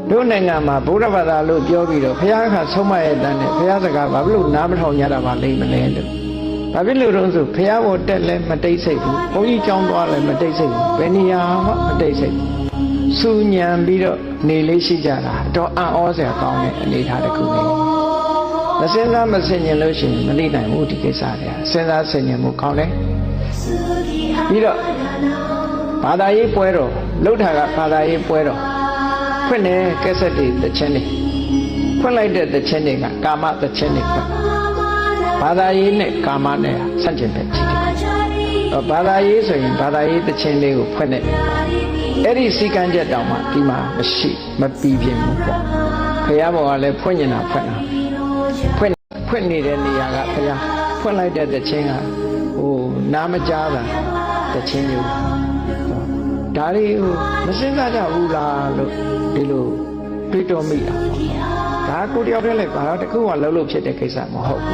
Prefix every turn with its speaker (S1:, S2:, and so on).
S1: တို့နိုင်ငံမှာဗုဒ္ဓဘာသာလို့ပြောပြီးတော့ဘုရားကဆုံးမရဲ့တန်းနဲ့ဘုရားစကားဘာဖြစ်လို့နားမထောင်ကြတာပါလိမ့်မလဲလို့ဘာဖြစ်လို့တော့ဆိုဘုရားဘောတက်လဲမတိတ်ဆိတ်ဘူးဘုန်းကြီးကျောင်းသွားလဲမတိတ်ဆိတ်ဘူးဘယ်နေရာမှမတိတ်ဆိတ်ဘူးစူညံပြီးတော့နေလေးရှိကြတာတော့အံ့ဩစရာကောင်းတဲ့အနေထားတစ်ခုပဲမစင်စားမစင်ញင်လို့ရှိရင်မသိနိုင်ဘူးဒီကိစ္စတွေစဉ်းစားဆင်ញင်မှုကောင်းတယ်ပြီးတော့ဘာသာရေးပွဲတော်လှုပ်တာကဘာသာရေးပွဲတော်ဖွင့်တယ်ကက်ဆက်တွေတခြင်းတွေဖွင့်လိုက်တဲ့တခြင်းတွေကကာမတခြင်းတွေဖွင့်ဘာသာရေးနဲ့ကာမနဲ့ဆန့်ကျင်ဘက်ရှိတယ်ဘာသာရေးဆိုရင်ဘာသာရေးတခြင်းလေးကိုဖွင့်တဲ့အဲ့ဒီစီကံချက်တောင်မှဒီမှာမရှိမပြီးပြင်းဘူးပေါ့ခရဘောကလည်းဖွင့်နေတာဖွင့်တာဖွင့်နေတဲ့နေရာကခရဖွင့်လိုက်တဲ့တခြင်းကဟိုနားမကြားတာတခြင်းမျိုးဒါလေးဟိုမစင်စားကြဘူးလားလို့ဒီလိုတွေးတော်မိတာဒါကိုတယောက်တည်းလည်းဘာလို့တခုမှလှုပ်လို့ဖြစ်တဲ့ကိစ္စမဟုတ်ဘူး